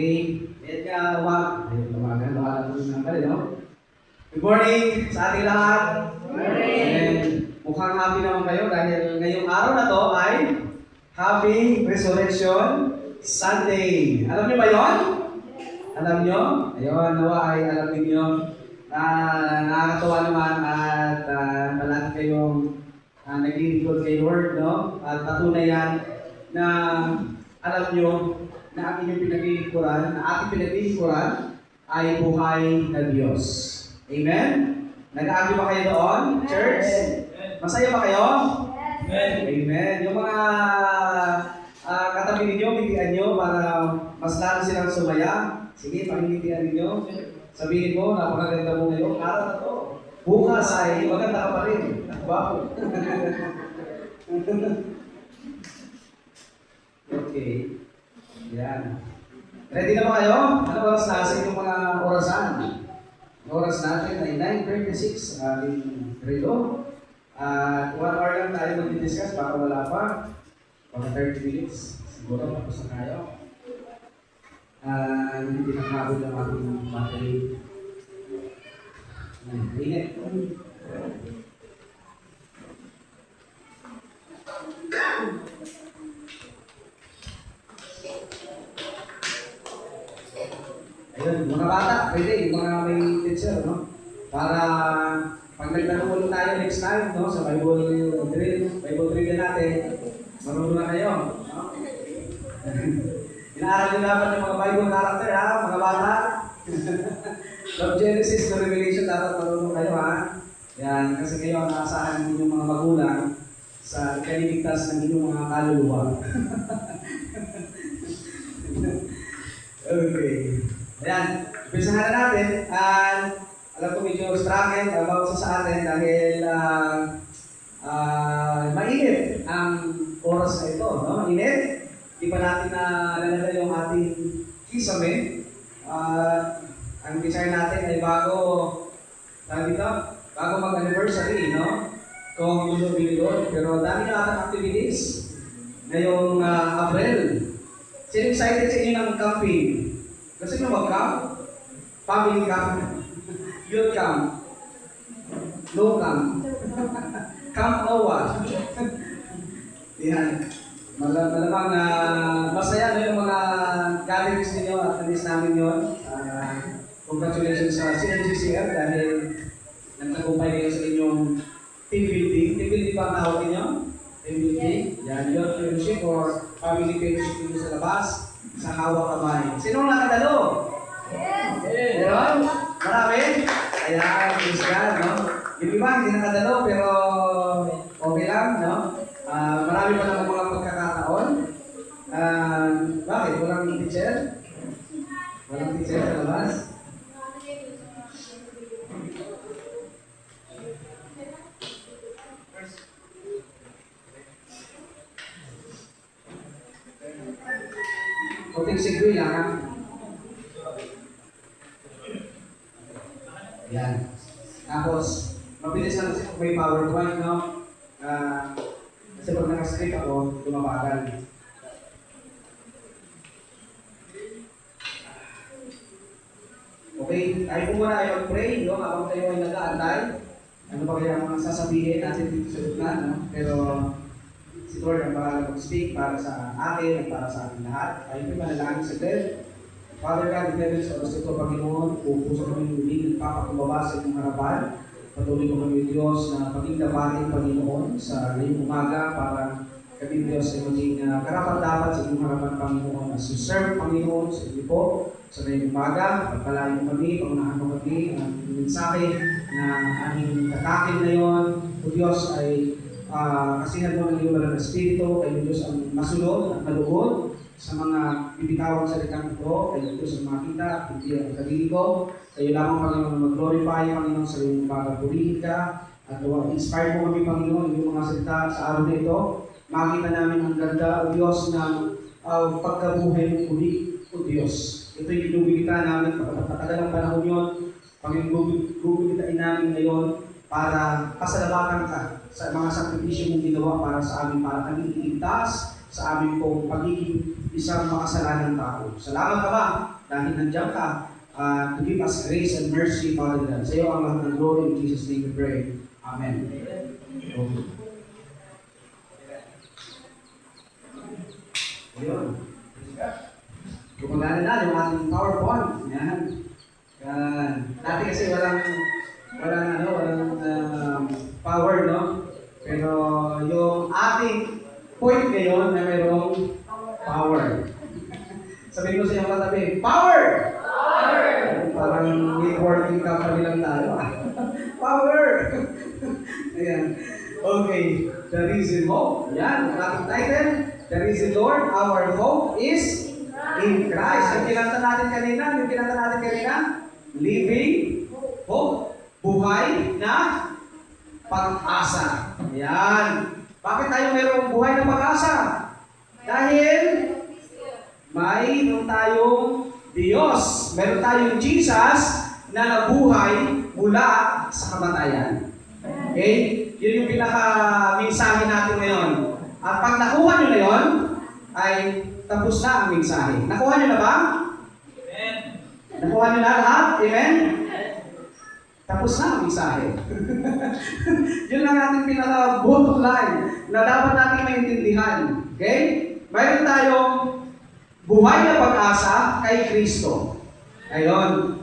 Okay? Ayan nga, lumagan po ng kali, no? Good morning sa ating lahat. Good morning. And mukhang happy naman kayo dahil ngayong araw na to ay Happy Resurrection Sunday. Alam niyo ba yon? Alam niyo? Ayun, nawa ay alam niyo. Nakakatawa naman at palagi kayong naglilingkod kay Lord, no? At patunay yan na alam niyo na ang inyong pinaglilingkuran, na ating pinaglilingkuran ay buhay na Diyos. Amen? Nag-aagi ba kayo doon, church? Masaya ba kayo? Amen. Yung mga katabi ninyo, bigyan nyo para mas lalo silang sumaya. Sige, pangingitian ninyo. Sabihin mo, napakaganda mo ngayon. Araw na to. Bukas ay maganda ka pa rin. Bago. Okay. Yan. Ready na ba kayo? Ano oras na sa inyong mga orasan? Ang oras natin ay 9:36 ang ating relo. 1 hour lang tayo mag-discuss, baka wala pa. Mga 30 minutes. Siguro tapos na tayo. Hindi nakabod ang ating battery. Init. Ayun, mga bata, pwede, yung mga may teacher, no? Para pag nagtanong tayo next time, no? Sa Bible drill natin, marunong na kayo, no? Inaaral nyo dapat yung mga Bible character, ha? Mga bata. From Genesis to Revelation, dapat marunong kayo, ha? Yan, kasi kayo ang naasahan ng inyong mga magulang sa ikaliligtas ng inyong mga kaluluwa. Okay. Ayan, umpisahan na natin. Alam ko medyo struggle about sa atin dahil mainit ang oras na ito, no? Mainit. Di pa natin na lalagay yung ating kisame. Ang design natin ay bago mag-anniversary, no? Kung Lulubilo. Pero dami na atang activities ngayong April. Sino excited sa inyo ng camping? Gusto nyo mag-camp? Family camp? Youth camp? No camp? Camp Noah? Yan. Malamang na masaya na yung mga gatherings ninyo at nalis namin yun. Congratulations sa CNGCF dahil nagtagumpay kayo sa inyong team building. Team building ba ang tawag ninyo? Team building? Yan, youth fellowship or family fellowship dito sa labas. Sa hawak kamay. Sino nakadalo? Yes! Meron? Marami? Ayan, praise God, no? Yung iba, hindi nakadalo, pero okay lang, no? Marami pa naman mga pagkakataon. Bakit? Walang teacher? Walang teacher sa labas? Kunting sigwi lang, ha? Yan. Tapos, mabilis lang kasi kung may PowerPoint, no? Kasi pag naka-script ako, tumabagal. Okay, tayo po muna ay mag-pray, no? Habang tayo ay nag-aantay. Ano ba kaya mga sasabihin natin dito sa luna, no? Pero, si Lord ang bahala mag-speak para sa akin at para sa ating lahat. Tayo po manalangin sa God. Father God, in heaven, sa oras ito, Panginoon, pupuso kami huling nagpapakumbaba sa inyong harapan. Patuloy ko kami, Diyos, na pagkingdabatin, Panginoon, sa ngayong umaga para kami, Diyos, ay maging karapat-dapat sa inyong harapan, Panginoon, as you serve, Panginoon, sa inyo po, sa ngayong umaga. Pagpalain mo kami, pangunahan mo kami, ang mensahe na aming katakin na yon, o Diyos, ay kasihan mo ng iyong walang espiritu, kayo Diyos ang masunod at malugod sa mga bibitawang salitang ito, kayo Diyos ang makita, hindi ang sarili ko. Kayo lamang, Panginoon, mag-glorify, Panginoon, sa iyong pagpapurihin ka. At inspire mo kami, Panginoon, yung mga salita sa araw na ito. Makita namin ang ganda, O Diyos, ng pagkabuhay ng uli, O Diyos. Ito'y inuwilita namin, pagkatagal ng panahon yun, Panginoon, gugulitain namin ngayon para pasalamatan ka sa mga sakripisyo mong ginawa para sa amin, para kami iligtas sa amin pong pagiging isang makasalanang tao. Salamat Ama dahil nandiyan ka to give us grace and mercy, Father God. Sa iyo ang lahat ng glory. In Jesus' name we pray. Amen. Okay. Ayun. Gumagana na yung ating PowerPoint. Yan. Dati kasi walang power, no? Pero yung ating point ngayon na mayroong power. Sabihin ko sa iyong katabi, power! Power! Parang networking company lang tayo. Power! Ayan. Okay. The reason hope. Yan. Ang ating title. The reason Lord, our hope is in Christ. Yung kinanta natin kanina, living hope. Buhay na pag-asa. Yan. Bakit tayo mayroong buhay na pag-asa? Dahil mayroon tayong Diyos. Meron tayong Jesus na nabuhay mula sa kamatayan. Okay? Yun yung pinaka-mensahe natin ngayon. At pag nakuha nyo na yun, ay tapos na ang mensahe. Nakuha nyo na ba? Amen. Nakuha nyo na lahat? Amen? Tapos na ang mensahe. Yun lang ating pinaka-bottom line na dapat natin maintindihan. Okay? Mayroon tayong buhay na pag-asa kay Kristo. Ayun.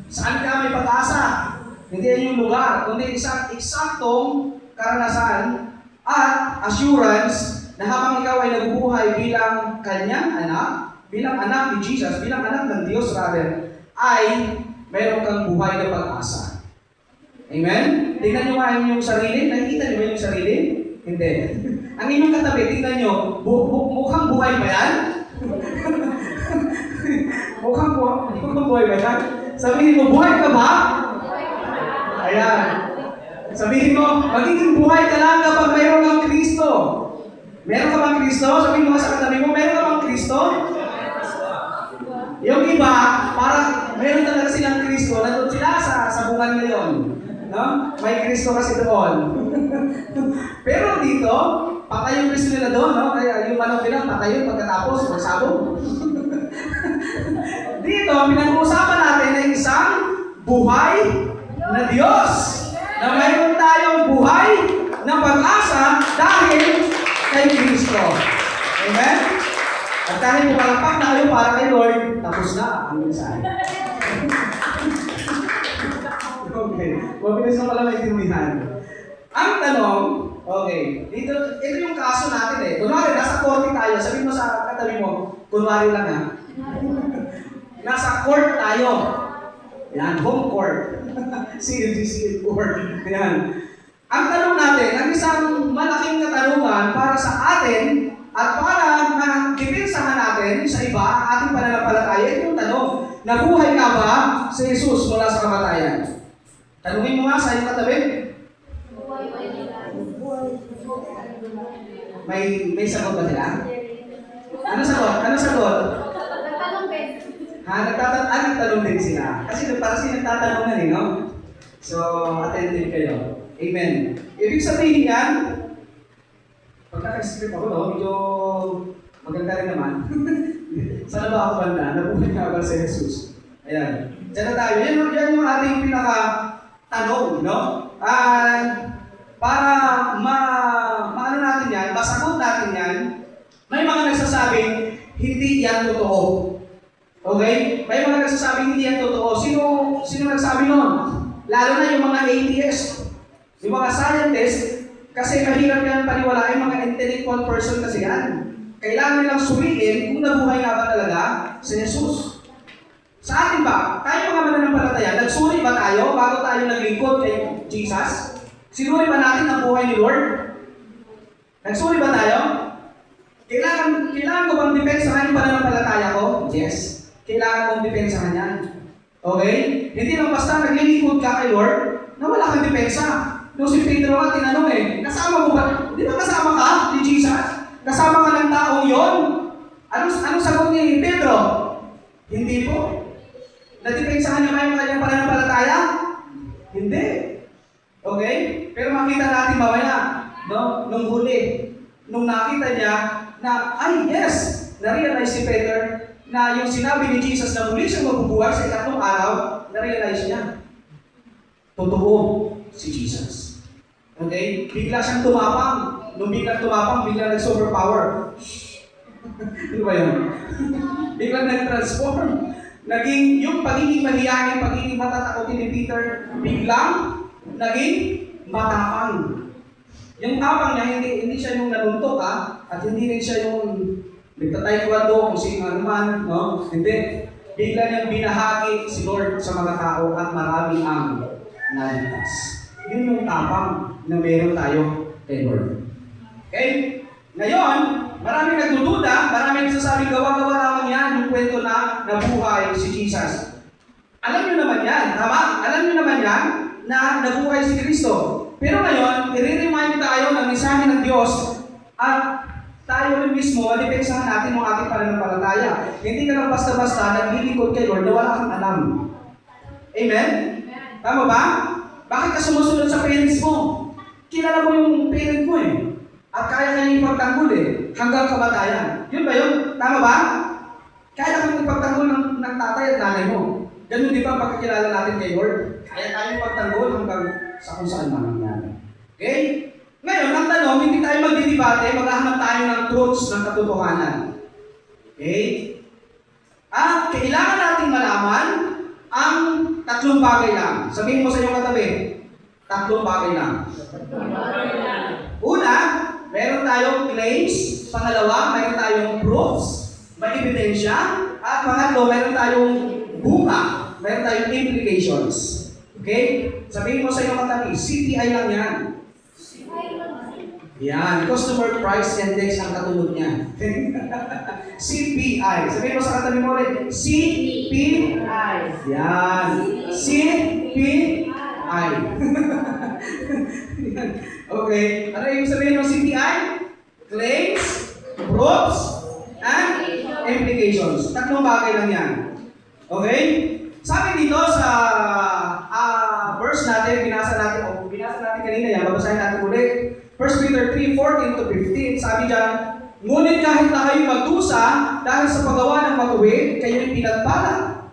Saan ka may pag-asa? Hindi yan yung lugar, kundi isang eksaktong karanasan at assurance na habang ikaw ay nabubuhay bilang kanyang anak, bilang anak ni Jesus, bilang anak ng Diyos rather, ay mayroon kang buhay na pag-asa. Amen? Tingnan nyo nga yung sarili. Nakikita nyo ba yung sarili? Hindi. Ang inyong katabi, tingnan nyo, mukhang buhay ba yan? mukhang buhay ba yan? Sabihin mo, buhay ka ba? Ayan. Sabihin mo, magiging buhay ka lang kapag mayroon kang Kristo. Meron ka bang Kristo? Sabihin mo sa katabi mo, meron ka bang Kristo? Yung iba, parang meron talaga silang Kristo, nandun sila sa sabungan ngayon. No? May Kristo kasi doon. Pero dito, patay yung Kristo nila doon, no? Kaya yung manok nila, patay yun pagkatapos, magsabog. Dito, pinag-uusapan natin na isang buhay na Diyos. Na mayroon tayong buhay na pag-asa dahil kay Kristo. Amen? At dahil pumalakpak na kayo para kay Lord, tapos na ang mensahe. Okay. Mabilis na pala maintindihan. Ang tanong, okay, ito yung kaso natin eh. Kunwari, nasa korte tayo. Sabihin mo sa katabi mo, kunwari lang ha. Nasa court tayo. Yan, home court. CLGC court. Yan. Ang tanong natin, ang isang malaking katanungan para sa atin at para ma-depensahan natin sa iba, ating pananampalataya, ito yung tanong, nabuhay ka ba si Jesus mula sa kamatayan? Tanungin mo nga sa iyong katabi. May sagot ba sila? Ano sagot? Nagtatanong din sila. Kasi parang sila nagtatanungan eh, no? So, attentive kayo. Amen. Ibig sabihin yan, pag naka-script ako, no? Medyo maganda rin naman. Sana ba ako banda? Nabuhay nga ba si Jesus? Ayan. Diyan na tayo. Yan yung ating pinaka-tanong, no? Para maano natin yan, masagot natin yan, may mga nagsasabing, hindi yan totoo. Okay? May mga nagsasabing hindi yan totoo. Sino nagsabi nun? Lalo na yung mga atheist, yung mga scientists, kasi mahirap yan paniwalain, mga intellectual person kasi yan. Kailangan nilang suriin kung nabuhay nga ba talaga si Jesus. Sa atin ba, tayo mga mananampalataya, nagsuri ba tayo bago tayo naglingkod kay Jesus? Sinuri ba natin ang buhay ni Lord? Nagsuri ba tayo? Kailangan ko bang depensahan yung pananampalataya ko? Yes. Kailangan mong depensahan yan. Okay? Hindi lang basta naglilingkod ka kay Lord na wala kang depensa. Nung si Pedro nga tinanong kasama mo ba? Di ba kasama ka ni Jesus? Kasama ka ng taong yon? Anong sagot ni Pedro? Hindi po. Nadepensahan niya ba yung kanyang pananampalataya? Hindi. Okay? Pero makita natin mamaya, no? Nung huli, nung nakita niya na, ay yes, na-realize si Peter na yung sinabi ni Jesus na muli siyang mabubuhay sa ikatlong araw, na-realize niya. Totoo si Jesus. Okay? Bigla siyang tumapang. Nung biglang tumapang, biglang nag-superpower. Ano ba yun? Biglang nag-transform. Naging, yung pagiging mahiyain, pagiging matatakotin ni Peter, biglang naging matapang. Yung tapang niya, hindi siya yung nanuntok at hindi rin siya yung nagtataekwondo kung sino ano man, no? Hindi. Bigla niyang binahagi si Lord sa mga tao at marami ang naligtas. Yun yung tapang na meron tayo kay Lord. Okay? Ngayon, maraming nagdududa, maraming nagsasabing gawa-gawa lamang yan yung kwento na nabuhay si Jesus. Alam niyo naman yan, tama? Alam niyo naman yan na nabuhay si Kristo. Pero ngayon, i-remind tayo ng mensahe ng Diyos at tayo rin mismo, malipensahan natin ang ating pananampalataya. Hindi ka lang basta-basta naglilingkod kay Lord na wala kang alam. Amen? Tama ba? Bakit ka sumusunod sa parents mo? Kilala mo yung parent mo eh. At kaya kayong ipagtanggol hanggang kamatayan. Yun ba yun? Tama ba? Kaya kayong ipagtanggol ng tatay at nanay mo. Ganun di ba pagkakilala natin kay Lord? Kaya tayong ipagtanggol hanggang sa kung saan man nangyari. Okay? Ngayon, ang tanong, hindi tayo magdidebate, maghahanap tayo ng truths ng katotohanan. Okay? At kailangan nating malaman ang tatlong bagay lang. Sabihin mo sa iyong katabi, tatlong bagay lang. Una, meron tayong claims. Pangalawa, meron tayong proofs, may ebidensya. At pangatlo, meron tayong bunga. Meron tayong implications. Okay? Sabihin mo sa iyong katabi, CPI lang yan. Yan, Customer Price Index ang katulad niya. CPI. Sabihin mo sa katabi mo ulit, CPI. Yan. CPI. Okay. Ano yung sabihin ng CPI? Claims, proofs, and implications. Tatlong bagay lang yan. Okay? Sabi dito sa verse natin, binasa natin kanina yan, babasahin natin ulit. 1 Peter 3:14 to 15, sabi dyan, ngunit kahit na kayo magdusa dahil sa paggawa ng matuwid, kayo'y pinagpala.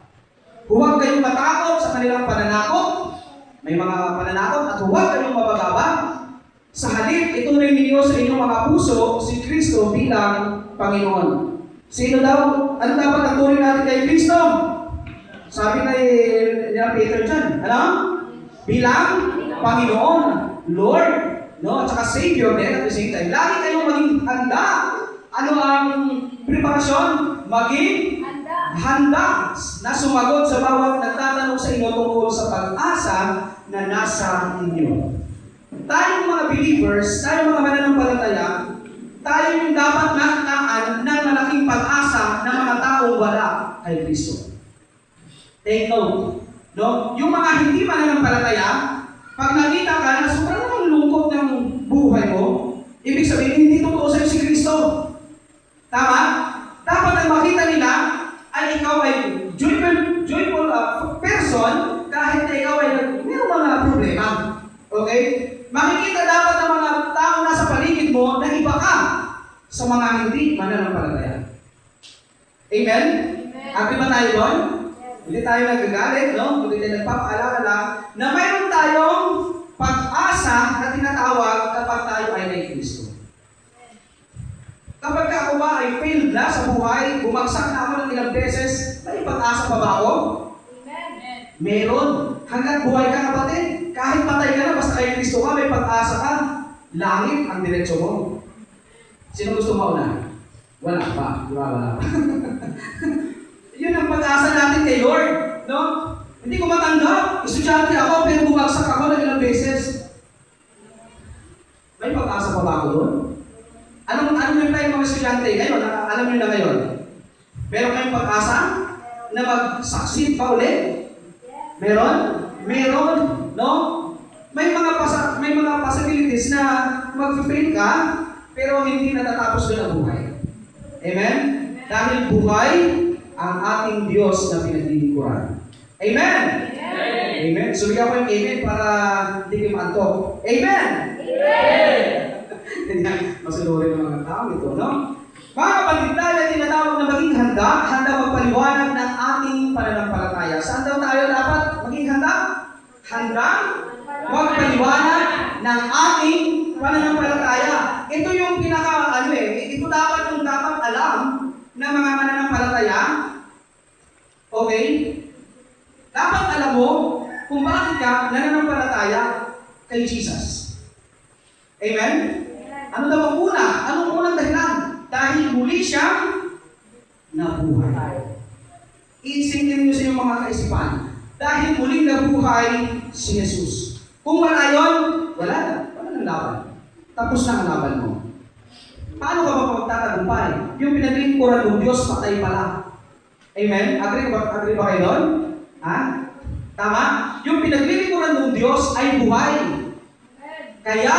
Huwag kayong matakot sa kanilang pananakot. May mga pananakot at huwag kayong mabagabag. Sa halip, ituloy ninyo sa inyong mga puso si Kristo bilang Panginoon. Sino daw? Ano dapat ang tuloy natin kay Kristo? Sabi na Peter dyan, ano? Bilang Panginoon, Lord, no? At saka Savior din at the same time. Lagi kayong maging handa. Ano ang preparasyon? Maging handa na sumagot sa bawat nagtatanong sa inyo tungkol sa pag-asa na nasa inyo. Tayong mga believers, tayong mga mananampalataya, tayo yung dapat nakitaan ng malaking pag-asa ng mga taong wala kay Kristo. Take note. No? Yung mga hindi mananampalataya, pag nakita ka na sobrang lungkot ng buhay mo, ibig sabihin, hindi totoo sa'yo si Kristo. Tama? Dapat ang makita nila ay ikaw ay joyful person kahit na ikaw ay mayroong mga problema. Okay? Makikita dapat ng mga tao nasa paligid mo na iba ka sa mga hindi mananampalataya. Amen? Agree ba tayo doon? Hindi tayo nagagalit, no? Hindi tayo nagpapaalala na mayroon tayong pag-asa na tinatawag kapag tayo ay kay Kristo. Kapag ako ba ay failed na sa buhay, bumagsak na ako ng ilang beses, may pag-asa pa ba ako? Amen. Meron. Hanggang buhay ka, kapatid. Kahit patay ka na, basta kay Kristo ka, may pag-asa ka. Langit ang diretsyo mo. Sino gusto mauna? Wala pa. Wala pa. Yun ang pag-asa natin kay Lord. No? Hindi ko matanggap. Estudyante ako, pero bumagsak ako ng ilang beses. May pag-asa pa ba ako doon? Anong yung tayo mga estudyante ngayon? Alam nyo na ngayon? Meron kayong pag-asa na mag-succeed pa ulit? Meron? Meron. No? May mga possibilities na mag-fail ka, pero hindi natatapos doon ang buhay. Amen? Dahil buhay ang ating Diyos na pinaglilingkuran. Amen? Amen? Amen. So, bigyan ko yung amen para hindi kayo maantok. Amen? Amen! Masunurin ng mga tao ito, no? Mga kapatid, tayo ay tinatawag na maging handa magpaliwanag ng ating pananampalataya. Saan daw tayo dapat maging handa? Handang magpaliwanag ng ating pananampalataya. Ito yung ito dapat yung dapat alam ng mga mananampalataya. Okay? Dapat alam mo kung bakit ka nananampalataya kay Jesus. Amen? Ano daw ang una? Anong unang dahilan? Dahil muli siyang nabuhay. Iisingin niyo sa inyong mga kaisipan. Dahil muling nabuhay si Jesus. Kung wala yun, wala na. Wala nang laban. Tapos na ang laban mo. Paano ka ba magtatagumpay? Yung pinaglingkuran ng Diyos, patay pala. Amen? Agree ba kayo doon? Ha? Tama? Yung pinaglilingkuran ng Diyos ay buhay. Kaya,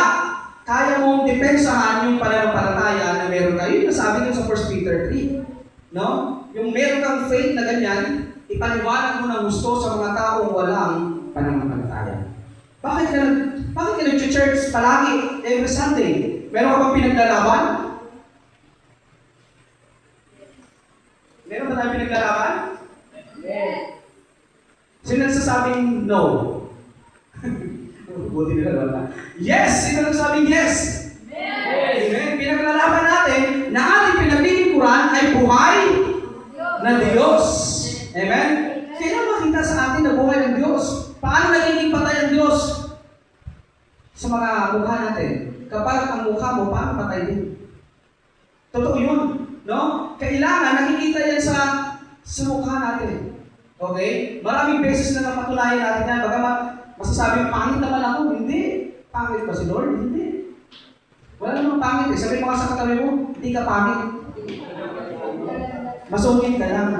kaya mong depensahan yung pananampalataya na meron kayo. Yung nasabi ko sa 1 Peter 3. No? Yung meron kang faith na ganyan, ipaliwanag mo ng gusto sa mga taong walang pananampalataya. Bakit ka nag-church palagi, every Sunday? Meron ka bang pinaglalaban? Meron ba tayo pinaglalaban? Yes. Sino nagsasabing no? Buti nila wala. Yes! Sino nagsasabing yes? Yes! Amen. Pinaglalaban natin na ating pinaglilingkuran ay buhay na Diyos. Amen? Kaya makita sa atin na buhay ng Diyos. Paano nagiging patay ang Diyos? Sa mga mukha natin. Kapag ang mukha mo, paano patay din? Totoo yun. No? Kailangan nakikita yan sa mukha natin. Okay? Maraming beses na napatunayan natin yan. Bagamat masasabi, pangit naman ako. Hindi. Pangit ba si Lord? Hindi. Wala namang pangit eh. Sabi mo ka sa katabi mo, hindi ka pangit. Masungkit ka lang.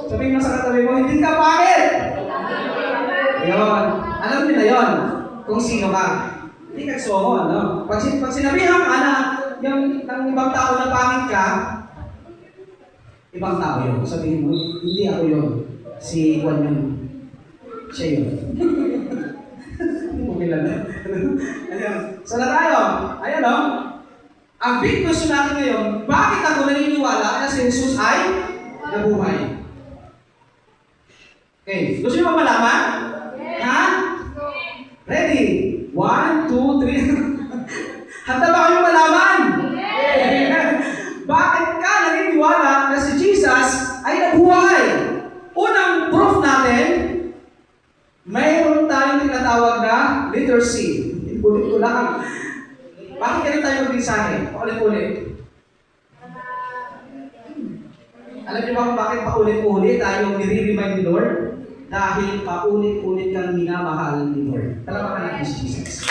Sabi mo sa katabi mo, hindi ka pangit. Yun. Alam niyo na yun. Kung sino ka. Hindi ka sohon, no? Pag sinabihan ka na yung ibang tao na pangit ka, ibang tao yun. Sabihin mo, hindi ako yun. Si Juan yun. Siya yun. Hindi mo kilala. Ayan. So na tayo. Ayan o. Ang big question natin ngayon, bakit ako naniniwala na si Jesus ay nabuhay? Okay. Gusto niyo ba malaman? Yes. Ha? Ready? 1, 2, 3. Handa ba kayo malaman? Yes. Bakit ka naniniwala na si Jesus ay nabuhay? Unang proof natin, mayroon tayong tinatawag na letter C. Inulit ko lang. Bakit ganun tayo mag-mensahe? Paulit-ulit. Alam niyo ba kung bakit paulit-ulit tayo nire-remind ni Lord? Dahil paulit-ulit kang minamahal ni Lord. Talaga natin si Jesus.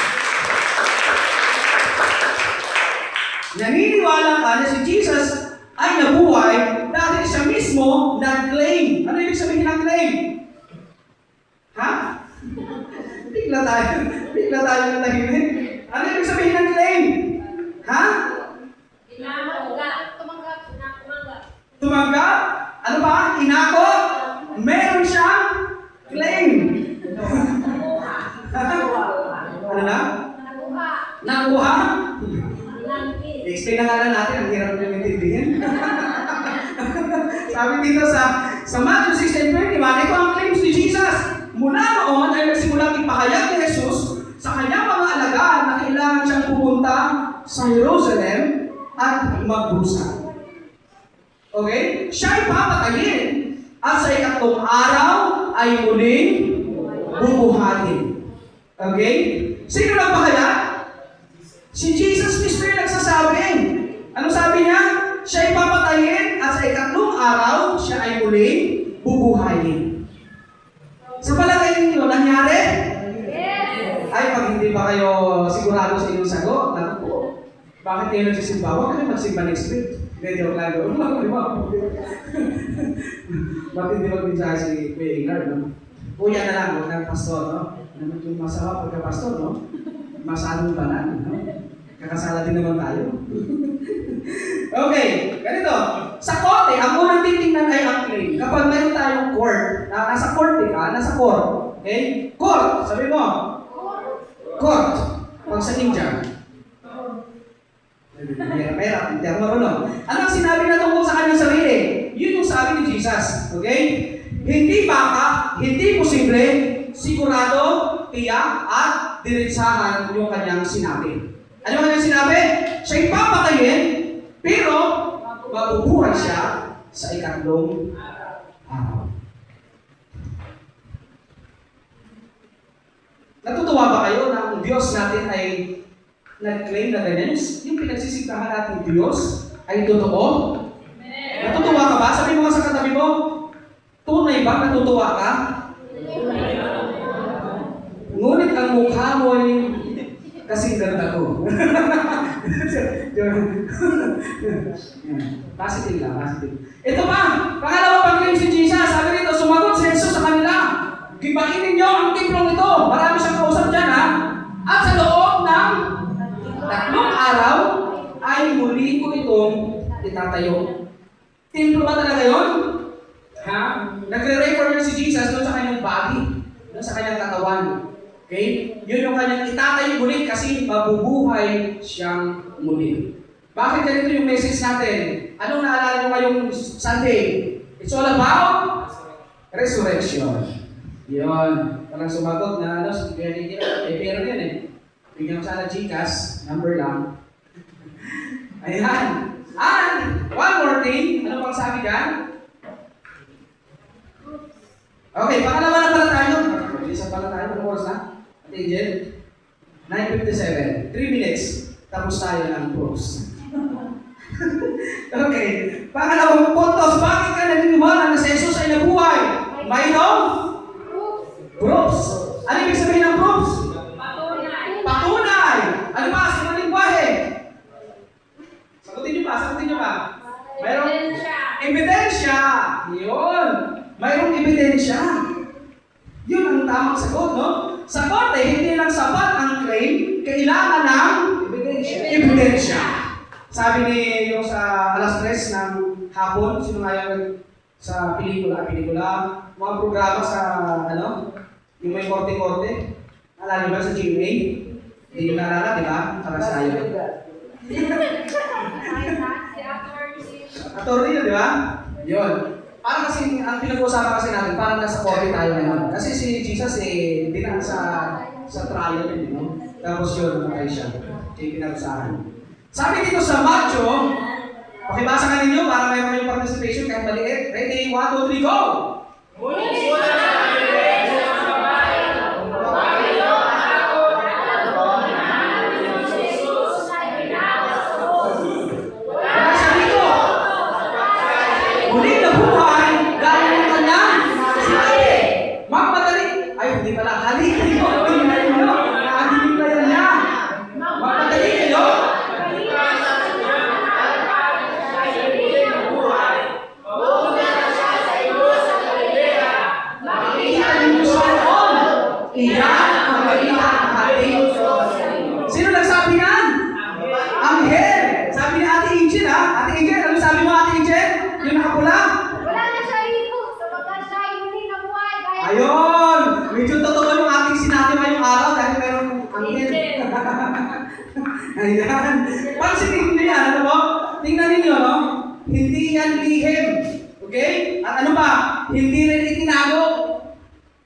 Naniniwala ka na si Jesus ay nabuhay dahil siya mismo nag-claim. Ano ibig sabihin ng claim? Ha? Bigla tayo natahimik. Ano ibig sabihin ng claim? Ha? Tumanggap? Ano ba? Inako? Meron siyang claim. Ano na? Nakuha? I-explain na nga natin, ang hirap nyo intindihin. Sabi dito sa Matthew 16:21, ito ang claims ni Jesus. Mula noon ay nagsimulang ipahayag ni Jesus sa kanyang mga alagad na kailangan siyang pupunta sa Jerusalem at magdusa. Okay? Siya ay papatayin at sa ikatlong araw ay muling bubuhatin. Okay? Sino nagpahayag? Si Jesus mismo yung nagsasabi. Ano sabi niya? Siya ay papatayin at sa ikatlong araw, siya ay muling bubuhayin. Sa palagay ninyo, nangyari? Yes! Ay, pag hindi ba kayo sigurado sa inyong sagot, naku po, bakit kayo nagsisimba? Huwag kayo magsimba next week. Medyo klaro. Ba't hindi mag-mensahe si Kuya Ingard, no? Kuya na lang, huwag ng pastor, no? Naman yung masama pagka-pastor, no? Masanong tanan, no? Kakasala din naman tayo. Okay, ganito. Sa korte, ang unang titingnan ay ang claim. Kapag mayroon tayong court, nasa court ka, nasa court. Okay? Court, sabi mo. Court. Pag sa India. Mahirap, hindi ako marunong. Ano ang sinabi na tungkol sa kanyang sarili? Yun yung sabi ni Jesus. Okay? Hindi baka, hindi posible, sigurado, tiyak, at diretsahan yung kanyang sinabi. Ano yung kanyang sinabi? Siya ipapatayin, pero mabubuhay siya sa ikatlong araw. Natutuwa ba kayo na ang Diyos natin ay nag-claim na ganyan? Yung pinagsisigtahan natin Diyos ay totoo? Natutuwa ka ba? Sabi mo nga sa katabi mo, tunay ba natutuwa ka? Ngunit ang mukha mo ay kasing ganda ko. Positive lang, positive. Ito pa, pangalawa pang claim si Jesus. Sabi nito, sumagot si Jesus sa kanila. Gibain ninyo ang timplong ito. Marami siyang kausap dyan, ha? At sa loob ng 3 araw, ay muli ko itong itatayo. Templo ba talaga yun? Ha? Nagre-refer si Jesus doon sa kanyang body, doon sa kanyang katawan. Okay? Yun yung kanyang itatayo muli kasi mabubuhay siyang muli. Bakit ganito yung message natin? Anong naalala nyo ngayong Sunday? It's all about resurrection. Yun. Walang sumagot na ano, pero yun eh. Bigyan ko sana Gcash, number lang. Ayan. And, one more thing. Ano pang sabi dyan? Okay, pangalawa na pala tayo. Isa pala tayo. Ano oras na? At Angel? 9:57. 3 minutes. Tapos tayo ng proofs. Okay. Pangalawang puntos. Bakit ka naniniwala na si Jesus ay nabuhay? Mayroong proofs. Ano ibig sabihin ng proofs? Patunay. Ano ba? Sino lingwahe? Sagutin nyo ba? Mayroong ebidensya. Yun. Mayroong ebidensya. Yun ang tamang sagot, no? Sa korte, hindi lang sapat ang claim, kailangan ng ebidensya. Sabi ni yung sa 3:00 ng hapon, sino nga yung sa pelikula, mga programa sa, ano, yung may korte-korte. Alala niyo ba sa GMA? Hindi nyo naalala, di ba? Para sa iyo. Attorney yun, di ba? Yun. Parang kasi, ang pinag-uusapan kasi natin, parang nasa korte tayo ngayon. Kasi si Jesus dinaan sa trial yun, no? Tapos yun, namatay siya. Yung pinag-usapan. Sabi dito sa Matthew, pakibasa ka ninyo para mayroon kayong participation kahit maliit. Ready? 1, 2, 3, go! Muli na buhay dahil ng kanyang sinabi. Magpadali. Ay, hindi pala. Halika nyo. Nahihimlayan niya. Magpadali kayo. Makikita ninyo sa loob. Iyan ang kailangan ng ating. Sino nagsabi yan? Anghel. Sabi ni Ate Angel, ha? Ate Angel, ano sabi mo, Ate Angel? Yung nakapula? Wala na siya rito. Sapagkat siya ay hindi nabuhay. Ayun! Medyo totoo yung ating sinabi ngayong araw dahil meron anghel. Ayan. Pansinin niyo yan, ano po? Tingnan ninyo, no? Hindi yan lihim. Okay? At ano pa? Hindi rin itinago.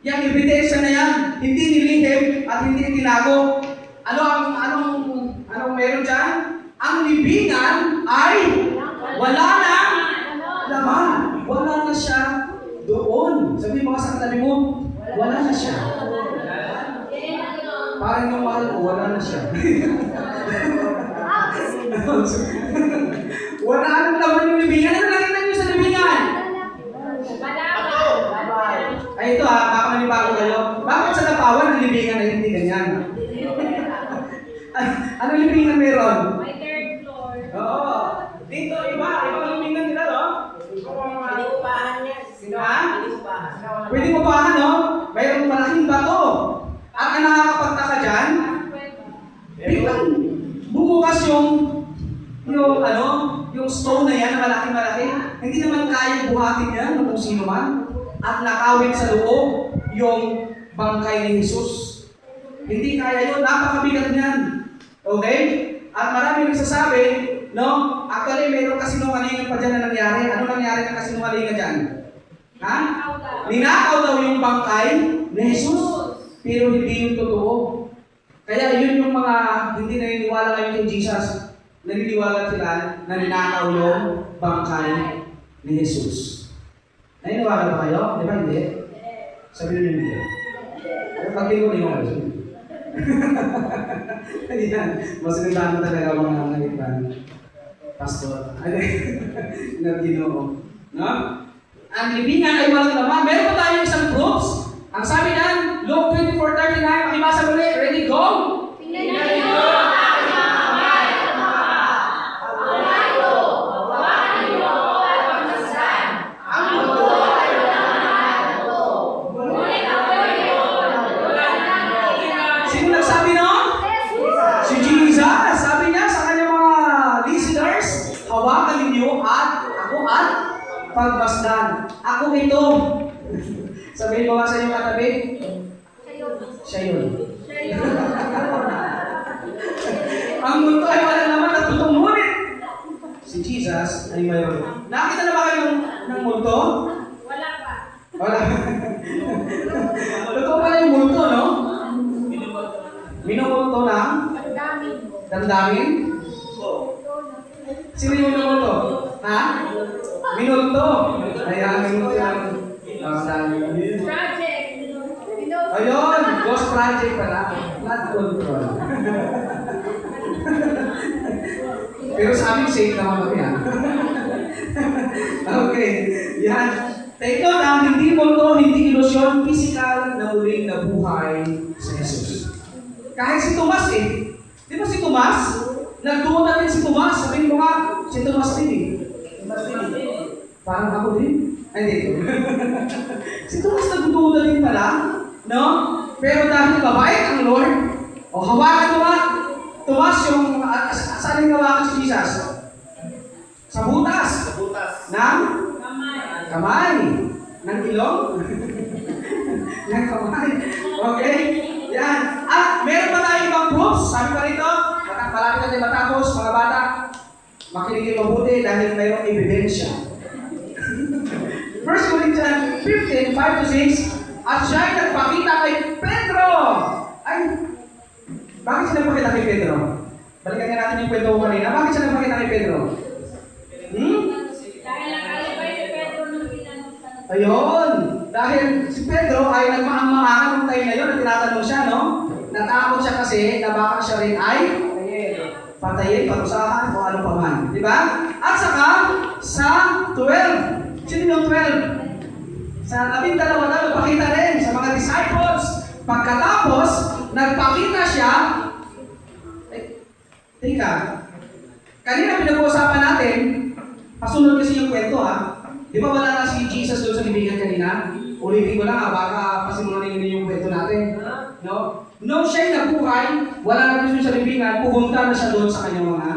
Yung ebidensya na yan, hindi nilihim at hindi itinago. Anong meron dyan? Ang libingan ay wala na laman. Wala na siya doon. Sabi mo sa katabi mo, wala na siya. Parang yung mahal ko, wala na siya. Wala nang laman yung libingan. Ano nakita niyo sa libingan? Ay ito ha, baka manibago kayo. Bakit sa Napawan ang libingan ay hindi ganyan? Ano libingan meron? May third floor. Oo. Dito, iba ang libingan nila, no? Pwede upahan niya. Ha? Pwede upahan. Pwede mo pa, no? Mayroong malaking bato. At ang nakakapagtaka dyan, biglang bumukas yung stone na yan na malaki-malaki. Hindi naman kaya buhatin yan ng kung sino man. At nakawit sa loob yung bangkay ni Jesus. Hindi kaya yun. Napakabigat niyan. Okay? At marami nagsasabi, no? Actually, mayroong kasinungalingan pa dyan na nangyari. Ano nangyari ng kasinungalingan dyan? Ha? Ninakaw daw yung bangkay ni Jesus. Pero hindi yung totoo. Kaya yun yung mga hindi naniniwala ngayon kay Jesus. Naniniwala sila na ninakaw yung bangkay ni Jesus. Naniniwala ba kayo? Di ba hindi? Sabihin nyo hindi. Pag-tingin ko yung ano. Ayan, masalita mo talaga mga nalipan. Pastor. Nag-ginoo. No? Ang libingan ay walang laman. Meron pa tayong isang proofs. Ang sabi na, Luke 24:39, makibasa muli. Ready, go! Tingnan niyo ang aking kamay at paa. Kamay ko, hawakan niyo at pagmasdan. Ang mundo ay walang ito. Ngunit ako'y mayroon ng walang. Sino nagsabi nun? Si Jesus. Sabi niya sa kanyang mga listeners, hawakan ninyo at ako at pagmasdan. Ako ito. Sabihin mo nga sa inyong katabi, siya yun. Ang mundo ay wala naman at tutong ngunit. Si Jesus ay mayroon. Nakita na ba kayo ng mundo? Wala pa. Wala. Totoo pala yung multo, no? Minumulto ng Ang dami. damdamin? Sino yung minumulto? Ha? Minulto. Ayan, minulto ng damdamin. Project. Ayun, Ghost Project pala. Not control. Pero sa amin, safe naman kami, ha? Okay, yan. Take note, hindi multo, hindi ilusyon, physical na muling nabuhay sa Jesus. Kahit si Tomas di ba si Tomas? Nagduo na rin si Tomas. Sabihin mo nga, si Tomas din Parang ako din. Ay, hindi. Si Tomas nagduo na rin pala. No? Pero dahil mabait ang Lord, hawakan mo nga, Tomas yung, saan yung hawakan si Jesus? Sa butas. Ng? Kamay. Ng ilong? Ng kamay. Okay? Yan. At meron pa tayong ibang proofs. Sabi pa rito, malapit natin matapos, mga bata, makinig mabuti dahil mayroong ebidensya. 1 Corinthians 15:5-6, at siya'y nagpakita kay Pedro. Ay, bakit siya nagpakita kay Pedro? Balikan nga natin yung kwento ko kanina. Bakit siya nagpakita kay Pedro? Dahil nakalibay si Pedro ng tinanong sa Ayun! Dahil si Pedro ay nagmaang-maangan nung time na yun at tinatanong siya, no? Natakot siya kasi na baka siya rin ay patayin, parusahan, o ano pa man. Di ba? At saka, sa 12. Sino yung 12? Sa 12 na nagpakita rin sa mga disciples. Pagkatapos, nagpakita siya. Tika, kanina pinag-uusapan natin, pasunod kasi yung kwento, ha? Di ba wala na si Jesus doon sa libingan kanina? Ulitin ko lang, ha? Baka pasimulan niyo yung kwento natin. No? Nung siya'y nabuhay, wala na doon sa libingan, pupunta na siya doon sa kanyang mga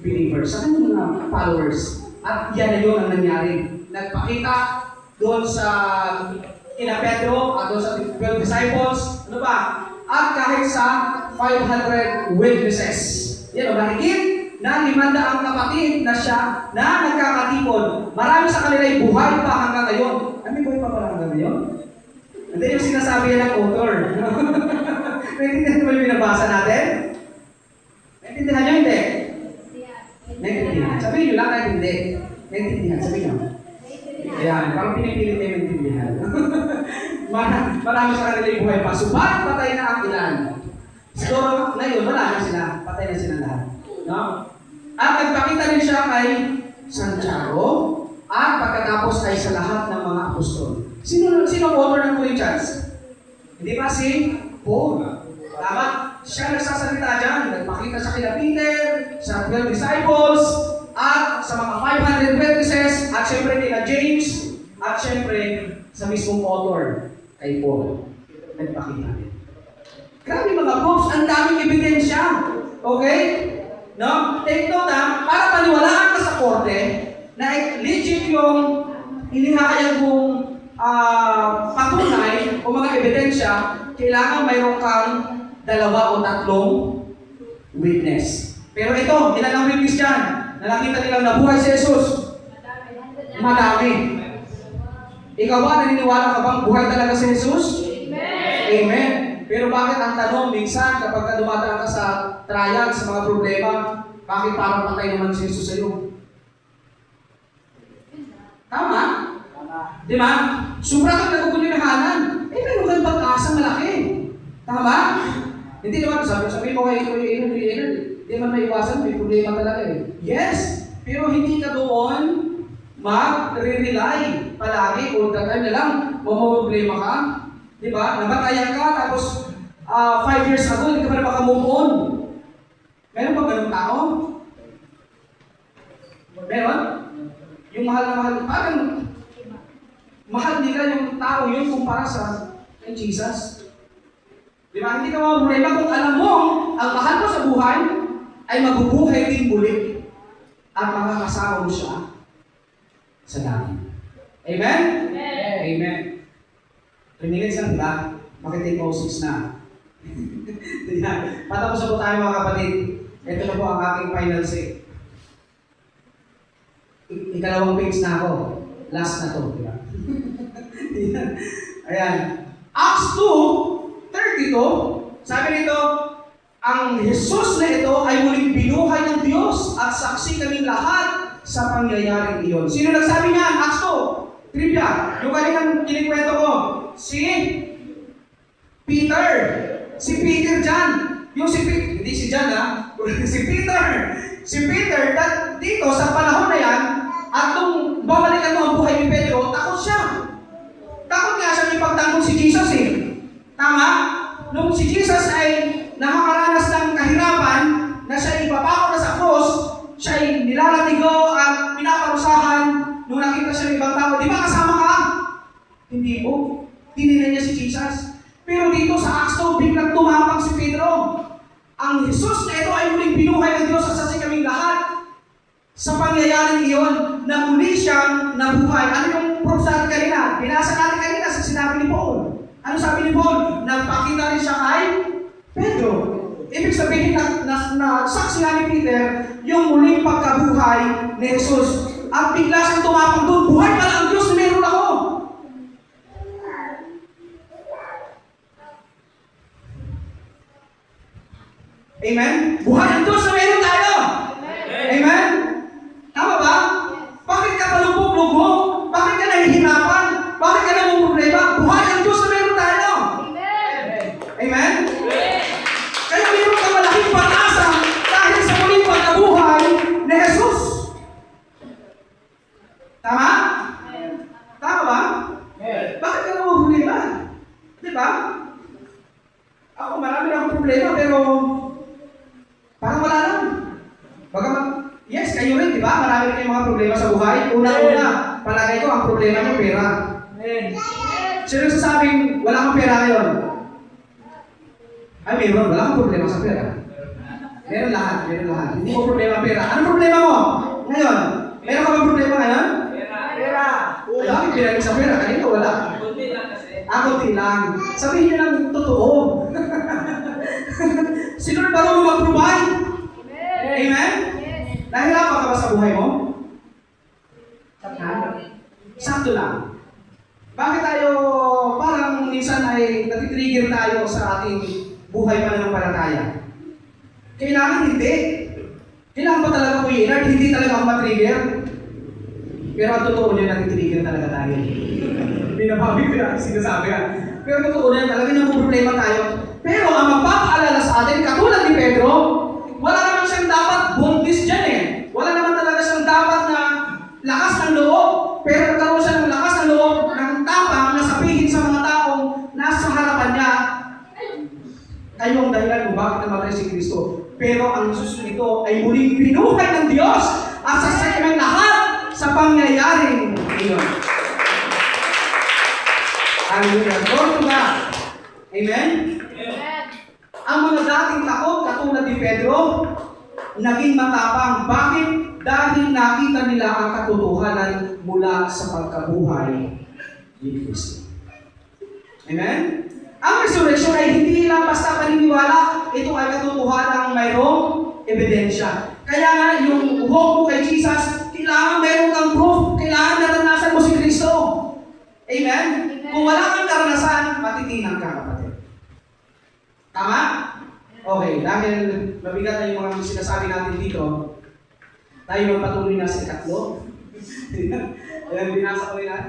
believers, sa kanyang mga followers. At yan na yun ang nangyari. Nagpakita doon sa kina Pedro at doon sa 12 disciples. Ano ba? At kahit sa 500 witnesses. Yan o, mahigit na 500 kapatid na siya na nagkakatipon. Marami sa kanila ay buhay pa hanggang ngayon. Ano buhay pa pala hanggang ngayon? Hindi yung sinasabi yan ng author. Naintindihan mo yung binabasa natin? Naintindihan nyo hindi? Naintindihan. Sabihin nyo lang kahit hindi. Naintindihan. Sabihin nyo. Ayan, parang pinipilit na yung naintindihan. Marami sa kanila yung buhay pa. Subat, patay na ang ilan. Siguro, ngayon, wala na sila. Patay na sila lahat. No? At nagpakita rin siya kay Santiago at pagkatapos ay sa lahat ng mga apostol. Sino author ng Corinthians? Hindi ba si Paul? Tama? Siya nagsasalita dyan. Nagpakita sa kina Peter, sa 12 disciples, at sa mga 500 witnesses, at syempre kina James, at syempre sa mismong author kay Paul. Nagpakita rin. Grabe mga proofs, ang daming ebidensya. Okay? No? Take note para paniwalaan ka sa korte na legit yung inihayag mong patunay o mga ebidensya, kailangan mayroon kang 2 o 3 witness. Pero ito, ilan ang witness dyan na nakita nilang nabuhay si Jesus? Madami. Ikaw ba, naniniwala ka bang buhay talaga si Jesus? Amen. Pero bakit ang tanong, minsan kapag dumadaan ka sa trial, sa mga problema, bakit parang patay naman si Jesus sa iyo? Tama? Di ba? Sobra kang nagugulinahanan. Meron kang pag-asa malaki. Tama? Hindi naman, sabi mo kay Kuya Inan, hindi naman maiwasan, may problema talaga eh. Yes, pero hindi ka doon mag-rely palagi all the time na lang, problema ka. Di ba? Nabatayan ka, tapos 5 years ago, hindi ka pa na maka-move on. Meron ba ganun tao? Meron? Yung mahal na mahal, parang mahal nila yung tao yun kumpara sa kay Jesus. Di ba? Hindi ka problema kung alam mo, ang mahal mo sa buhay ay mabubuhay din muli at makakasama mo siya sa langit. Amen? Amen. Amen. 3 minutes lang, diba? Makitake mo 6 na. Patapos na po tayo mga kapatid. Ito na po ang aking final say. Ikalawang page na ako. Last na to. Diba? Ayan. Acts 2:32, sabi nito, ang Jesus na ito ay muling binuhay ng Diyos at saksi kaming lahat sa pangyayaring iyon. Sino nagsabi niyan? Acts 2. Trivia. Yung kaninang kinikwento ko. Si Peter. Si Peter dyan. Yung si Peter, hindi si John ha. Si Peter. Si Peter, dito sa panahon na yan, at nung babalikan mo ang buhay ni Pedro, takot siya. Takot nga siya ipagtanggol si Jesus eh. Tama? Nung si Jesus ay nakakaranas ng kahirapan na siya ipapako na sa cross, siya ay nilalatigo at pinaparusahan nung nakita siya ng ibang tao. Di ba kasama ka? Hindi po. Tinignan niya si Jesus. Pero dito sa Acts 2, biglang tumapang si Pedro. Ang Jesus na ito ay muling binuhay ng Diyos at saksi kaming lahat sa pangyayaring iyon na muli siyang nabuhay. Ano yung proof sa atin kanina? Binasa natin kanina sa sinabi ni Paul. Ano sabi ni Paul? Nagpakita rin siya kay Pedro. Ibig sabihin na saksi nga ni Peter yung muling pagkabuhay ni Jesus. At bigla siyang tumapang doon, buhay pala ang Diyos na meron ako. Amen? Buhay ang Diyos na meron tayo. Amen? Tama ba? Bakit ka palubog-lubog? Bakit ka nahihirapan? Bakit ka namumroblema? Buhay ang Diyos na meron tayo. Amen? Kaya meron ka malaking pag-asa dahil sa muling pagkabuhay ni Jesus. Tama? Tama ba? Bakit ka namumroblema? Di ba? Ako, marami na akong problema, pero parang wala lang. Yes, kayo rin, di ba? Marami rin kayong mga problema sa buhay. Una-una, palagay ko, ang problema nyo, pera. Sino sasabing, wala kang pera ngayon? Ay, meron. Wala kang problema sa pera. Meron lahat. Hindi mo problema pera. Anong problema mo? Ngayon, meron ka bang problema ngayon? Pera. Wala kang pera sa pera. Kanina wala. Kunti lang. Sabihin nyo ng totoo. Sino na marunong mag-provide? Amen? Nahirapan ka ba sa buhay mo? Sakto lang. Bakit tayo parang minsan ay natitrigger tayo sa ating buhay pananampalataya? Kailangan hindi. Kailangan ba talaga ko Inard? Hindi talaga ako matrigger. Pero ang totoo niya, natitrigger talaga tayo. Binabawi ko na sinasabi ka. Pero totoo niya, talaga nang problema tayo. Pero ang magpapaalala sa atin, katulad ni Pedro, wala naman siyang dapat buntis dyan eh. Wala naman talaga siyang dapat na lakas ng loob. Pero nagkaroon siya ng lakas ng loob, ng tapang na sabihin sa mga taong nasa harapan niya, kayo ang dahilan kung bakit namatay si Kristo. Pero ang Jesus nito ay muling binuhay ng Diyos at sasakin ng lahat sa pangyayaring iyon. Hallelujah. Glory to God. Amen? Ang mga dating takot, katulad ni Pedro, naging matapang. Bakit? Dahil nakita nila ang katotohanan mula sa pagkabuhay ni Kristo. Amen? Ang resurrection ay hindi lang basta paniniwala, ito ay katotohanan mayroong ebidensya. Kaya nga, yung walk mo kay Jesus, kailangan meron kang proof, kailangan naranasan mo si Kristo. Amen? Kung wala kang karanasan, matitinang ka, kapatid. Tama? Okay, dahil mabigat na yung mga sinasabi natin dito, tayo magpatuloy na sa ikatlo. Ayan, binasa ko yan.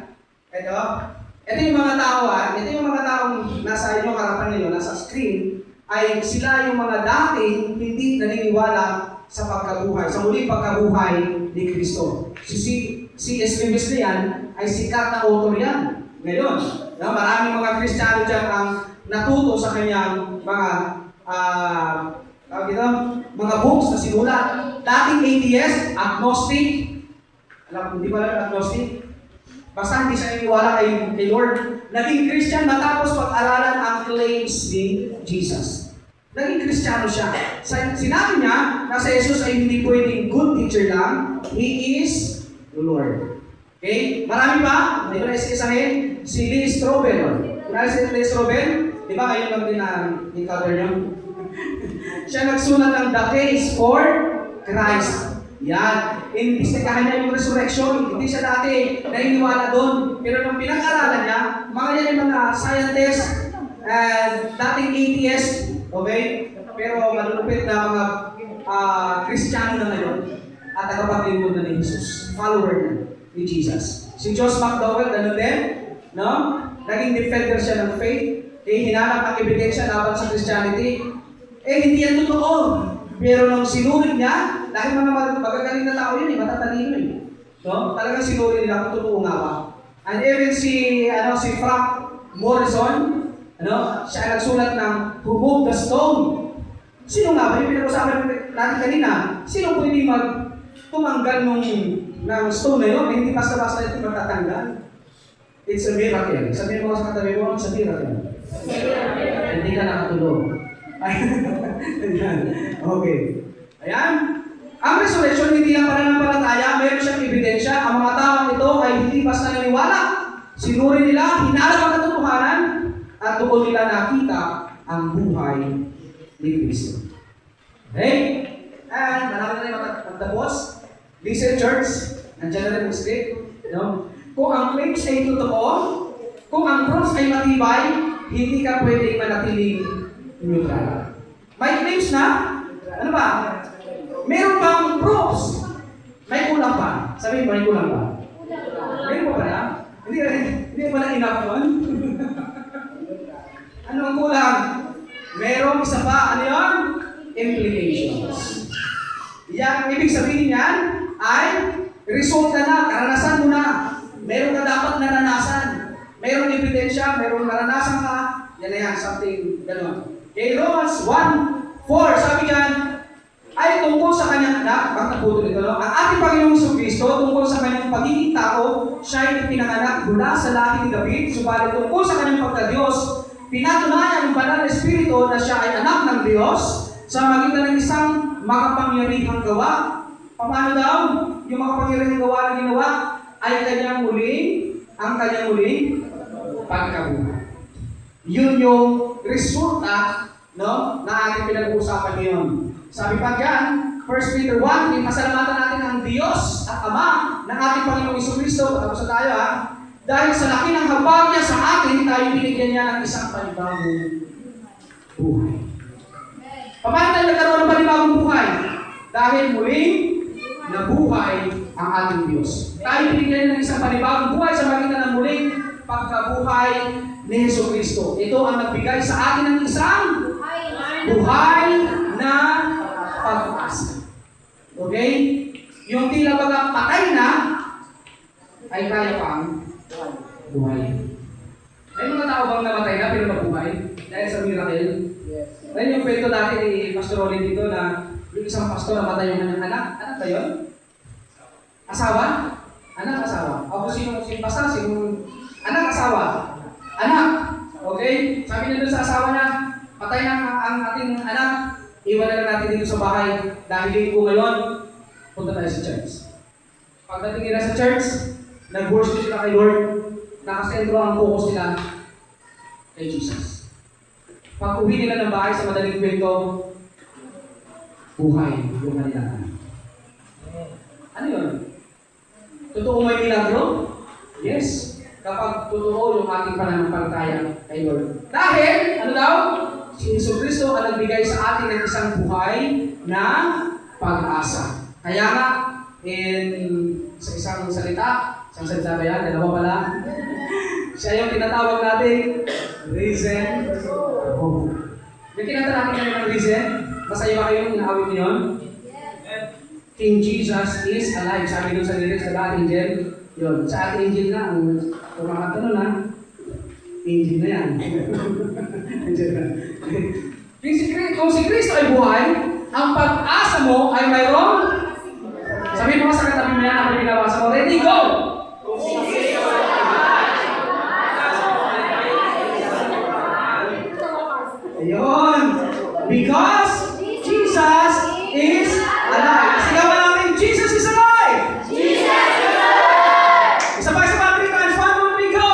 Ito yung mga tao, ito yung mga taong nasa inyong harapan ngayon, nasa screen, ay sila yung mga dating hindi naniniwala sa pagkabuhay, sa muling pagkabuhay ni Kristo. Si C.S. Lewis na yan ay sikat na author yan. Ngayon, maraming mga Kristiyano dyan ang natuto sa kanyang mga mga books na sinulat. Dating atheist, agnostic, hindi ba lang agnostic? Basta hindi siya iniwala kay Lord. Naging Christian matapos pag-aralan ang claims ni Jesus. Naging Kristiyano siya. Sinabi niya na si Jesus ay hindi pwedeng good teacher lang. He is the Lord. Okay? Marami pa. Hindi ko na isa-isahin. Si Lee Strobel. Kunwari si Lee Strobel, di ba kayo lang din na-cover niyo? Siya nagsulat ng The Case for Christ. Yan. Imbestigahan niya yung resurrection. Hindi siya dati naniniwala doon. Pero nung pinag-aralan niya, mga yan yung mga scientists and dating atheist, okay? Pero malulupit na mga Kristiyano na ngayon at tagapaglingkod na ni Jesus. Follower na ni Jesus. Si Josh McDowell, ganun din, no? Naging defender siya ng faith. Hinanap ang ebidensya laban sa Christianity. Hindi yan totoo. Pero nung sinulit niya, dahil mga magagaling na tao yun, matatalino yun. No? Talagang sinulit nila kung totoo nga ba. And even si Frank Morrison, siya nagsulat ng Remove the Stone. Sino nga ba? Yung pinag-usapan natin kanina, sino pwede tumanggal ng stone na yun? Hindi basta-basta ito matatanggal. It's a miracle. Sabihin mo sa katabi mo, it's a miracle. Hindi ka nakatulog. Okay. Ayan. Ang resurrection hindi lang pananampalataya, mayroon siyang ebidensya. Ang mga taong ito ay hindi basta naniniwala. Sinuri nila, hinarap ang katotohanan, at doon nila nakita ang buhay ni Kristo. Okay? And marami na yung magtapos. Listen, church, nandiyan na rin yung script. Kung ang claims ay totoo, kung ang proofs ay matibay, hindi ka pwedeng manatiling neutral. May claims na? Ano ba? Meron bang proofs? May kulang pa. Sabihin mo, may kulang pa. Meron pa na? Hindi pa na enough yun? Ano ang kulang? Merong isa pa. Ano yun? Implications. Yang ibig sabihin yan ay resulta na, karanasan mo na. Meron ka dapat naranasan. Merong ebidensya, merong naranasan ka. Yan na yan, something gano'n. Okay, Romans 1:4, sabi yan, ay tungkol sa kanyang anak, bakit naputo nito, no? Ang ating Panginoong Jesucristo, tungkol sa kanyang pagiging tao, siya ay pinanganak mula sa lahi ni David, subalit tungkol sa kanyang pagka-Diyos, pinatunayan ng banal na Espiritu na siya ay anak ng Diyos sa magitan ng isang makapangyarihang gawa. Paano daw? Yung makapangyarihang gawa na ginawa ay ang kanyang muling pagkabuhay. Yun yung resulta, no, na ating pinag-uusapan ngayon. Sabi pa dyan, 1 Peter 1, ipasalamatan natin ang Diyos at Ama ng ating Panginoong Jesucristo. Tapos na tayo dahil sa laki ng habag niya sa atin, tayo binigyan niya ng isang panibagong buhay. Paano tayo nagkaroon ng panibagong buhay? Dahil muling nabuhay ang ating Diyos. Tayo binigyan ng isang panibagong buhay sa magitan ng muling pagkabuhay ni Jesucristo. Ito ang nagbigay sa atin ng isang buhay na pag-asa. Okay? Yung tila baga patay na, ay kaya pang buhay. May mga tao bang namatay na pero nabuhay? Dahil sa miracle? Yes. Ngayon yung kwento dati ni Pastor Rolly dito na yung isang pastor namatay yung kanyang anak. Anak ba yun? Asawa? Anak, asawa. Ako sino pastor? Anak, asawa. Anak. Okay? Sabi niya doon sa asawa niya, patay na ang ating anak. Iwan na lang natin dito sa bahay. Dahil linggo ngayon, punta tayo sa church. Pagdating nila sa church, nag-worship sila kay Lord. Nakasentro ang focus nila kay Jesus. Pag uwi nila ng bahay sa madaling kwento, buhay yung kanilangan. Ano yun? Totoo may milagro? Yes. Kapag totoo yung ating pananampalataya kay Lord. Dahil, ano daw? Si Jesucristo ang nagbigay sa atin ng isang buhay na pag-asa. Kaya nga, sa isang salita ba yan? Dalawa pala. Siya yung tinatawag natin, risen hope. Yung kinata natin ng risen, masaya ba kayo yung inaawit niyo yun? King Jesus is alive. Sabi doon sa lyrics na Angel. Yun. Sa ating angel na, ang kumakanta nun ha. Angel na yan. Angel na. Kung si Kristo ay buhay, ang pag-asa mo ay mayroong. Sabi mo sa katabi mo yan, ako binabasa mo. Ready, go! Ayun. Because Jesus is alive. Sigawan natin, Jesus is alive! Jesus is alive! Isa pa, three times. 1, 2, 3, go!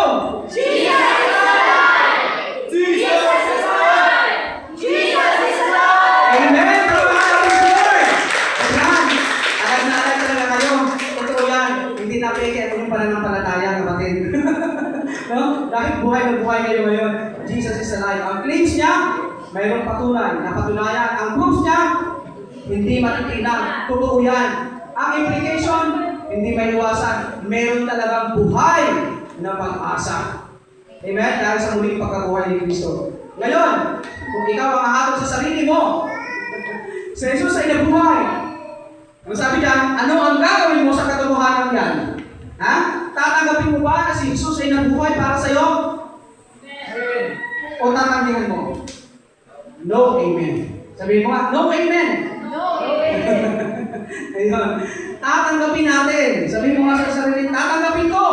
Jesus is alive! Jesus is alive! Jesus is alive! Amen! Pagpapakain ng Lord! Ayan! Agad na agad talaga kayo. Totoo yan. Hindi na peke at yung pananampalataya, kapatid. No? Dahil buhay na buhay kayo ngayon. Jesus is alive. Ang claims niya, mayroong patunay. Napatunayan. Ang proofs niya, hindi matitinang. Totoo yan. Ang implication, hindi may iwasan. Meron talagang buhay na pag-asa. Amen? Dahil sa muling pagkabuhay ni Kristo. Ngayon, kung ikaw ang hahatol sa sarili mo, si Jesus ay nabuhay. Ang sabi niya, ano ang gagawin mo sa katotohanan yan? Ha? Tatanggapin mo ba na si Jesus ay nabuhay para sa iyo? Amen. O tatanggihan mo? No, amen. Sabihin mo nga, no, amen. No, amen. Ayun. Tatanggapin natin. Sabihin mo nga sa sarili, tatanggapin ko.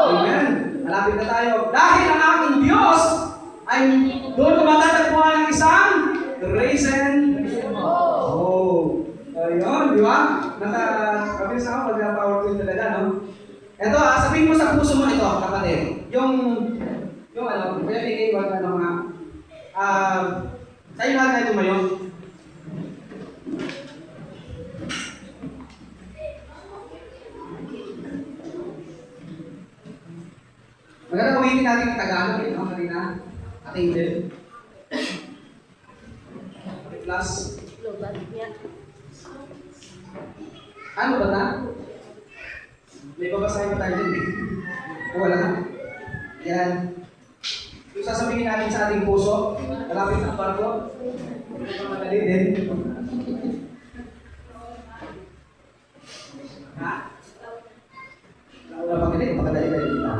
Amen. Malapit na tayo. Dahil ang aking Diyos ay doon kumatatagpuan ng isang risen. Oh. Ayun, di ba? Nakakabis ako pag powerful talaga, no? Ito, sabihin mo sa puso mo ito, kapatid. Yung ano, kaya bigay ba ano nga, tayo lahat na tumayo. Maganda ulitin natin yung Tagalog, no? Kanina, at Angel. Plus, ano ba na? May babasahin pa tayo dun eh. O wala na? Yan. Yung sasabihin natin sa ating puso, malapit ang barko. Madali din. Ha? Nauna pa galing, makadali-dali kita.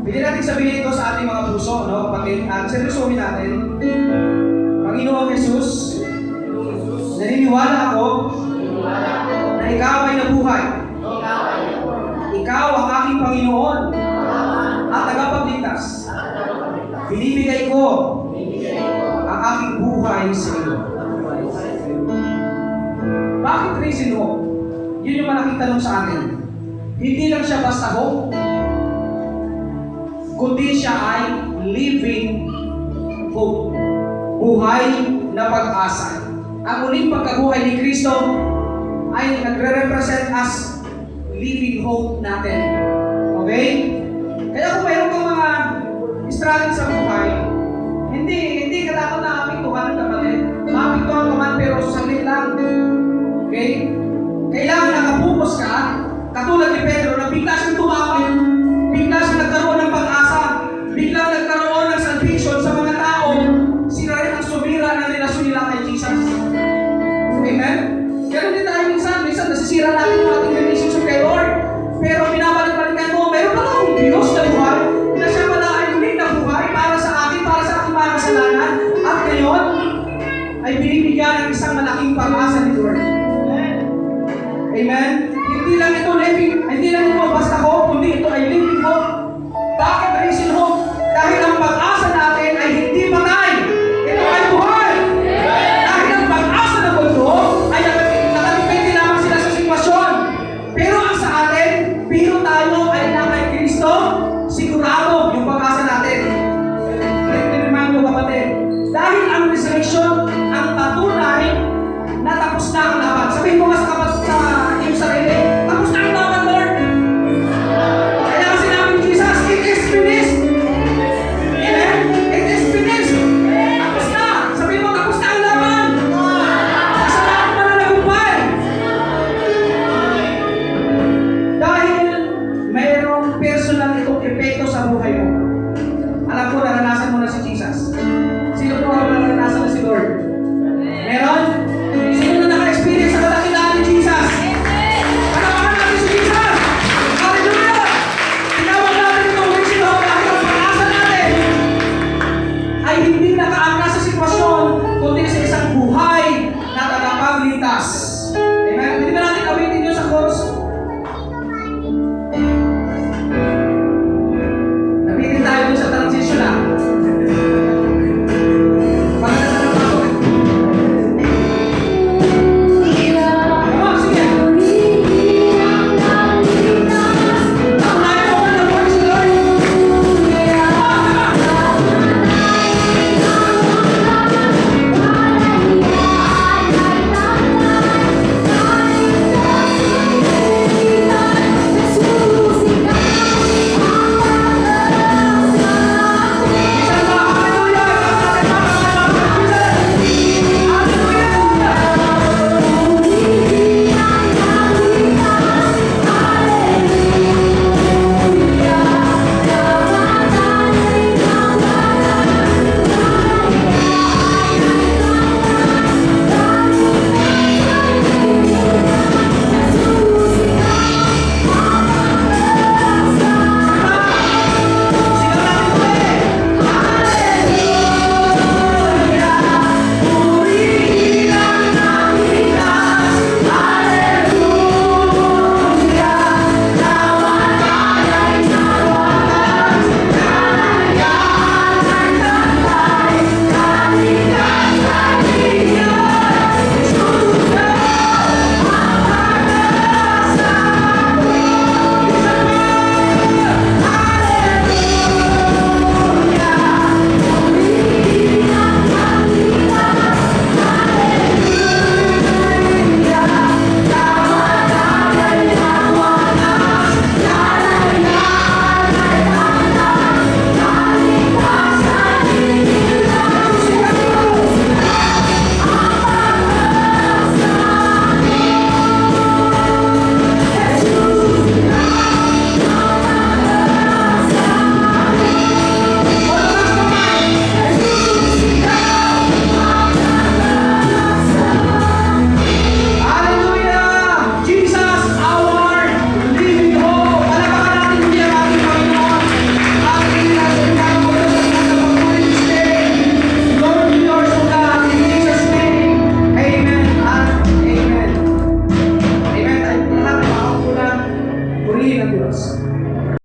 Pwede natin sabihin ito sa ating mga puso, no? Kapatid, at seryosohin natin. Panginoong Jesus, naniniwala ako na ikaw ay nabuhay. Ikaw ang aking Panginoon at tagapagligtas. Binibigay ko ang aking buhay sa iyo. Bakit reason hope? Yun yung malaking tanong sa atin. Hindi lang siya basta hope, kundi siya ay living hope. Buhay na pag-asa. Ang muling pagkabuhay ni Kristo ay nagre-represent as living hope natin. Okay? Kaya kung mayroon kang mga struggle sa buhay, hindi katakot na apektuhan, kapatid. Maapektuhan ka man pero saglit lang. Okay? Kailangan nakapupos ka, katulad ni Pedro na bigla siyang tumawid, bigla siyang nagkaroon ng pag-asa, biglang nagkaroon ng salvation sa mga taong sila rin ang sumira ng relasyon nila kay Jesus. Amen? Ganun din tayo minsan nasisira natin yung ating relationship kay Lord. Pero binabalik-balikan mo, mayroon lang akong Diyos na buhay, na siya pala ay ulit na buhay para sa akin, para sa aking mga kasalanan. At ngayon, ay binibigyan ng isang malaking pag-asa ni Lord. Amen? Hindi lang ito basta hope, kundi ito ay living hope. Bakit